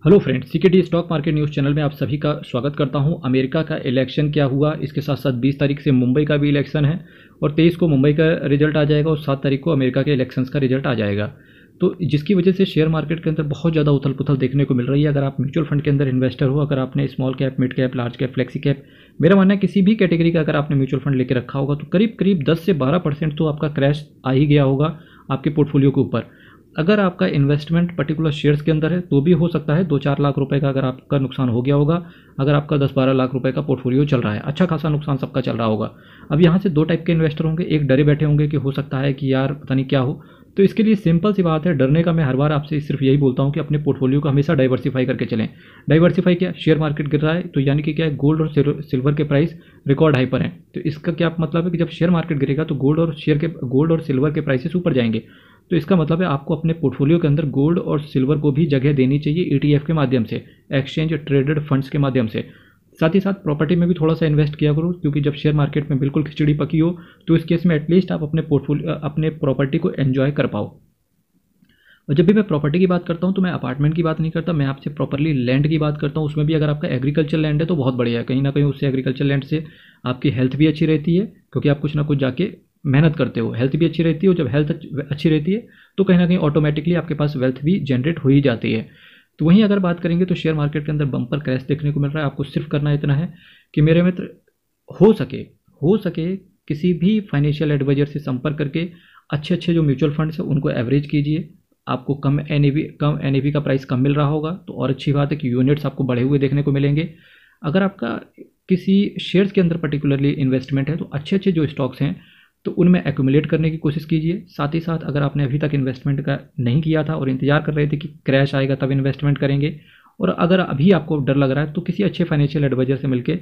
Hello friends, CKD stock market news channel में आप सभी का स्वागत करता हूं। अमेरिका का इलेक्शन क्या हुआ, इसके साथ साथ 20 तारीख से मुंबई का भी इलेक्शन है और 23 को मुंबई का रिजल्ट आ जाएगा और 7 तारीख को अमेरिका के इलेक्शंस का रिजल्ट आ जाएगा। तो जिसकी वजह से शेयर मार्केट के अंदर बहुत ज़्यादा उथल पुथल देखने को मिल रही है। अगर आप म्यूचुअल फंड के अंदर इन्वेस्टर हो, अगर आपने small cap, mid cap, large cap, flexi cap, मेरा मानना है किसी भी कैटेगरी का अगर आपने म्यूचुअल फंड लेकर रखा होगा तो करीब करीब 10 से 12% तो आपका क्रैश आ ही गया होगा आपके पोर्टफोलियो के ऊपर। अगर आपका इन्वेस्टमेंट पर्टिकुलर शेयर्स के अंदर है तो भी हो सकता है 2-4 लाख रुपए का अगर आपका नुकसान हो गया होगा। अगर आपका 10-12 लाख रुपए का पोर्टफोलियो चल रहा है, अच्छा खासा नुकसान सबका चल रहा होगा। अब यहाँ से दो टाइप के इन्वेस्टर होंगे, एक डरे बैठे होंगे कि हो सकता है कि यार पता नहीं क्या हो। तो इसके लिए सिंपल सी बात है, डरने का मैं हर बार आपसे सिर्फ यही बोलता हूँ कि अपने पोर्टफोलियो को हमेशा डाइवर्सिफाई करके चलें। डाइवर्सिफाई क्या, शेयर मार्केट गिर रहा है तो यानी कि क्या है, गोल्ड और सिल्वर के प्राइस रिकॉर्ड हाई पर हैं। तो इसका क्या मतलब है कि जब शेयर मार्केट गिरेगा तो गोल्ड और सिल्वर के प्राइसेस ऊपर जाएंगे। तो इसका मतलब है आपको अपने पोर्टफोलियो के अंदर गोल्ड और सिल्वर को भी जगह देनी चाहिए ईटीएफ के माध्यम से, एक्सचेंज ट्रेडेड फंड्स के माध्यम से। साथ ही साथ प्रॉपर्टी में भी थोड़ा सा इन्वेस्ट किया करो, क्योंकि जब शेयर मार्केट में बिल्कुल खिचड़ी पकी हो तो इस केस में एटलीस्ट आप अपने प्रॉपर्टी को एंजॉय कर पाओ। और जब भी मैं प्रॉपर्टी की बात करता हूँ तो मैं अपार्टमेंट की बात नहीं करता, मैं आपसे प्रॉपरली लैंड की बात करता हूँ। उसमें भी अगर आपका एग्रीकल्चर लैंड है तो बहुत बढ़िया है, कहीं ना कहीं उससे एग्रीकल्चर लैंड से आपकी हेल्थ भी अच्छी रहती है, क्योंकि आप कुछ ना कुछ जाके मेहनत करते हो, हेल्थ भी अच्छी रहती है। और जब हेल्थ अच्छी रहती है तो कहीं ना कहीं ऑटोमेटिकली आपके पास वेल्थ भी जनरेट हो ही जाती है। तो वहीं अगर बात करेंगे तो शेयर मार्केट के अंदर बम्पर क्रैश देखने को मिल रहा है। आपको सिर्फ करना इतना है कि मेरे मित्र, हो सके किसी भी फाइनेंशियल एडवाइजर से संपर्क करके अच्छे अच्छे जो म्यूचुअल फंड्स हैं उनको एवरेज कीजिए। आपको कम एनएवी का प्राइस कम मिल रहा होगा तो और अच्छी बात है कि यूनिट्स आपको बढ़े हुए देखने को मिलेंगे। अगर आपका किसी शेयर्स के अंदर पर्टिकुलरली इन्वेस्टमेंट है तो अच्छे अच्छे जो स्टॉक्स हैं तो उनमें एक्यूमुलेट करने की कोशिश कीजिए। साथ ही साथ अगर आपने अभी तक इन्वेस्टमेंट का नहीं किया था और इंतजार कर रहे थे कि क्रैश आएगा तब इन्वेस्टमेंट करेंगे, और अगर अभी आपको डर लग रहा है तो किसी अच्छे फाइनेंशियल एडवाइजर से मिलकर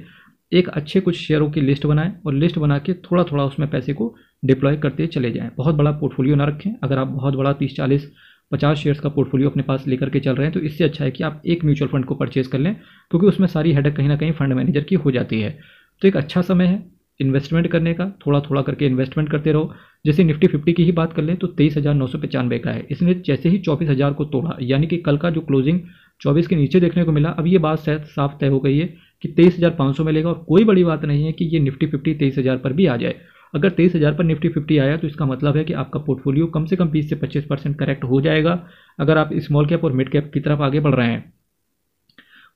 एक अच्छे कुछ शेयरों की लिस्ट बनाएं और लिस्ट बना के थोड़ा थोड़ा उसमें पैसे को डिप्लॉय करते चले जाएं। बहुत बड़ा पोर्टफोलियो ना रखें। अगर आप बहुत बड़ा 30-40-50 शेयर्स का पोर्टफोलियो अपने पास लेकर के चल रहे हैं तो इससे अच्छा है कि आप एक म्यूचुअल फंड को परचेज कर लें, क्योंकि उसमें सारी हेडेक कहीं ना कहीं फंड मैनेजर की हो जाती है। तो एक अच्छा समय है इन्वेस्टमेंट करने का, थोड़ा थोड़ा करके इन्वेस्टमेंट करते रहो। जैसे निफ्टी 50 की ही बात कर लें तो 23,995 का है, इसने जैसे ही 24,000 को तोड़ा, यानी कि कल का जो क्लोजिंग 24 के नीचे देखने को मिला, अब ये बात शायद साफ तय हो गई है कि 23,500 मिलेगा। और कोई बड़ी बात नहीं है कि ये निफ्टी 50 23,000 पर भी आ जाए। अगर 23,000 पर निफ्टी 50 आया तो इसका मतलब है कि आपका पोर्टफोलियो कम से कम 20 से 25% करेक्ट हो जाएगा अगर आप स्मॉल कैप और मिड कैप की तरफ आगे बढ़ रहे हैं।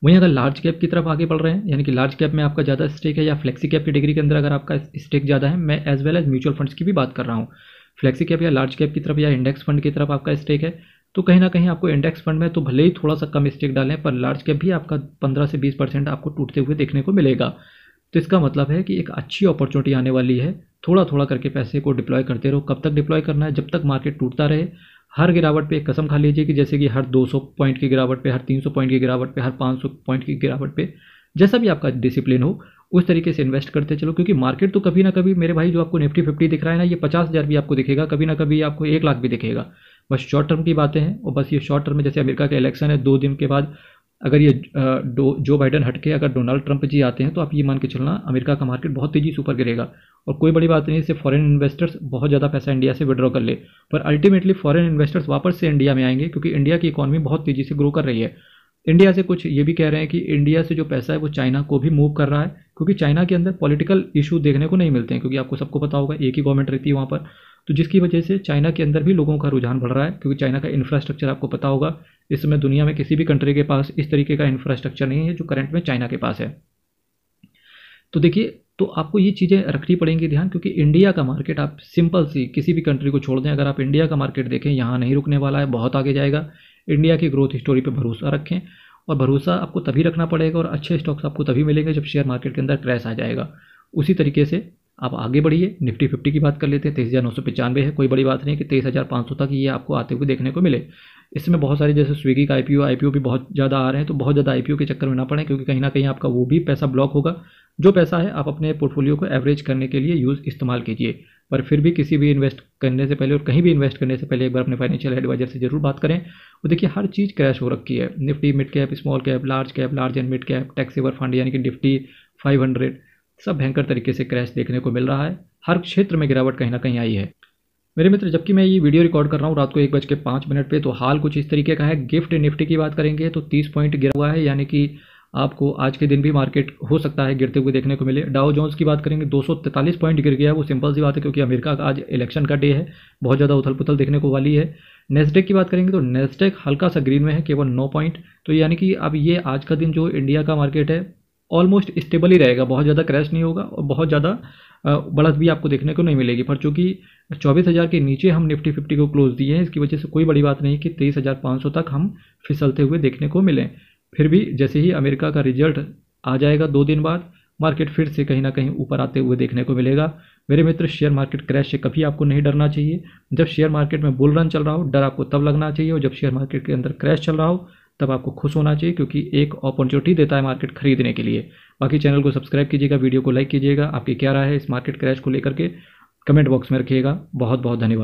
वहीं अगर लार्ज कैप की तरफ आगे बढ़ रहे हैं, यानी कि लार्ज कैप में आपका ज़्यादा स्टेक है या फ्लेक्सी कैप कैटेगरी के अंदर अगर आपका स्टेक ज़्यादा है, मैं as well as mutual funds की भी बात कर रहा हूँ, फ्लेक्सी कैप या लार्ज कैप की तरफ या इंडेक्स फंड की तरफ आपका स्टेक है, तो कहीं ना कहीं आपको इंडेक्स फंड में तो भले ही थोड़ा सा कम स्टेक डालें पर लार्ज कैप भी आपका 15 से 20% आपको टूटते हुए देखने को मिलेगा। तो इसका मतलब है कि एक अच्छी अपॉर्चुनिटी आने वाली है। थोड़ा थोड़ा करके पैसे को डिप्लॉय करते रहो। कब तक डिप्लॉय करना है? जब तक मार्केट टूटता रहे। हर गिरावट पे एक कसम खा लीजिए कि जैसे कि हर 200 पॉइंट की गिरावट पे, हर 300 पॉइंट की गिरावट पे, हर 500 पॉइंट की गिरावट पे, जैसा भी आपका डिसिप्लिन हो उस तरीके से इन्वेस्ट करते चलो। क्योंकि मार्केट तो कभी ना कभी मेरे भाई, जो आपको निफ्टी 50 दिख रहा है ना, ये 50,000 भी आपको दिखेगा, कभी ना कभी आपको 1 लाख भी दिखेगा। बस शॉर्ट टर्म की बातें हैं। और बस ये शॉर्ट टर्म में, जैसे अमेरिका का इलेक्शन है 2 दिन के बाद, अगर ये जो बाइडन हटके अगर डोनाल्ड ट्रंप जी आते हैं तो आप ये मान के चलना अमेरिका का मार्केट बहुत तेजी से ऊपर गिरेगा। और कोई बड़ी बात नहीं, इससे फॉरेन इन्वेस्टर्स बहुत ज़्यादा पैसा इंडिया से विड्रॉ कर ले, पर अल्टीमेटली फॉरेन इन्वेस्टर्स वापस से इंडिया में आएंगे, क्योंकि इंडिया की इकॉनमी बहुत तेज़ी से ग्रो कर रही है। इंडिया से कुछ ये भी कह रहे हैं कि इंडिया से जो पैसा है वो चाइना को भी मूव कर रहा है, क्योंकि चाइना के अंदर पॉलिटिकल इशू देखने को नहीं मिलते हैं, क्योंकि आपको सबको पता होगा एक ही गवर्नमेंट रहती है वहाँ पर। तो जिसकी वजह से चाइना के अंदर भी लोगों का रुझान बढ़ रहा है, क्योंकि चाइना का इंफ्रास्ट्रक्चर आपको पता होगा, इस समय दुनिया में किसी भी कंट्री के पास इस तरीके का इंफ्रास्ट्रक्चर नहीं है जो करंट में चाइना के पास है। तो देखिए, तो आपको ये चीज़ें रखनी पड़ेंगी ध्यान, क्योंकि इंडिया का मार्केट, आप सिंपल सी किसी भी कंट्री को छोड़ दें, अगर आप इंडिया का मार्केट देखें, यहाँ नहीं रुकने वाला है, बहुत आगे जाएगा। इंडिया की ग्रोथ स्टोरी पर भरोसा रखें, और भरोसा आपको तभी रखना पड़ेगा और अच्छे स्टॉक्स आपको तभी मिलेंगे जब शेयर मार्केट के अंदर क्रैश आ जाएगा। उसी तरीके से आप आगे बढ़िए। निफ्टी 50 की बात कर लेते हैं, 23,995 है। कोई बड़ी बात नहीं कि 23,500 तक ये आपको आते हुए देखने को मिले। इसमें बहुत सारे, जैसे स्विगी का आईपीओ भी बहुत ज़्यादा आ रहे हैं, तो बहुत ज़्यादा आईपीओ के चक्कर में ना पड़े, क्योंकि कहीं ना कहीं आपका वो भी पैसा ब्लॉक होगा। जो पैसा है आप अपने पोर्टफोलियो को एवरेज करने के लिए इस्तेमाल कीजिए, पर फिर भी किसी भी इन्वेस्ट करने से पहले और कहीं भी इन्वेस्ट करने से पहले एक बार अपने फाइनेंशियल एडवाइजर से जरूर बात करें। वो देखिए, हर चीज़ क्रैश हो रखी है। Nifty mid cap, small cap, large and mid cap, tax saver fund यानी कि निफ्टी 500, सब भयंकर तरीके से क्रैश देखने को मिल रहा है। हर क्षेत्र में गिरावट कहीं ना कहीं आई है। मेरे मित्र, जबकि मैं ये वीडियो रिकॉर्ड कर रहा हूँ रात को 1:05 पे, तो हाल कुछ इस तरीके का है। गिफ्ट निफ्टी की बात करेंगे तो 30 पॉइंट गिरा हुआ है, यानी कि आपको आज के दिन भी मार्केट हो सकता है गिरते हुए देखने को मिले। डाउ जोन्स की बात करेंगे 243 पॉइंट गिर गया है। वो सिंपल सी बात है, क्योंकि अमेरिका का आज इलेक्शन का डे है, बहुत ज़्यादा उथल पुथल देखने को वाली है। नेस्डेक की बात करेंगे तो नेस्डेक हल्का सा ग्रीन में है, केवल 9 पॉइंट। तो यानी कि अब ये आज का दिन जो इंडिया का मार्केट है ऑलमोस्ट स्टेबल ही रहेगा, बहुत ज़्यादा क्रैश नहीं होगा और बहुत ज़्यादा बढ़त भी आपको देखने को नहीं मिलेगी। पर चूंकि 24,000 के नीचे हम निफ्टी 50 को क्लोज दिए हैं, इसकी वजह से कोई बड़ी बात नहीं कि 23,500 तक हम फिसलते हुए देखने को मिलें। फिर भी जैसे ही अमेरिका का रिजल्ट आ जाएगा 2 दिन बाद, मार्केट फिर से कहीं ना कहीं ऊपर आते हुए देखने को मिलेगा। मेरे मित्र, शेयर मार्केट क्रैश से कभी आपको नहीं डरना चाहिए। जब शेयर मार्केट में बुल रन चल रहा हो, डर आपको तब लगना चाहिए, और जब शेयर मार्केट के अंदर क्रैश चल रहा हो तब आपको खुश होना चाहिए, क्योंकि एक अपॉर्चुनिटी देता है मार्केट खरीदने के लिए। बाकी चैनल को सब्सक्राइब कीजिएगा, वीडियो को लाइक कीजिएगा। आपकी क्या राय है इस मार्केट क्रैश को लेकर के कमेंट बॉक्स में रखिएगा। बहुत बहुत धन्यवाद।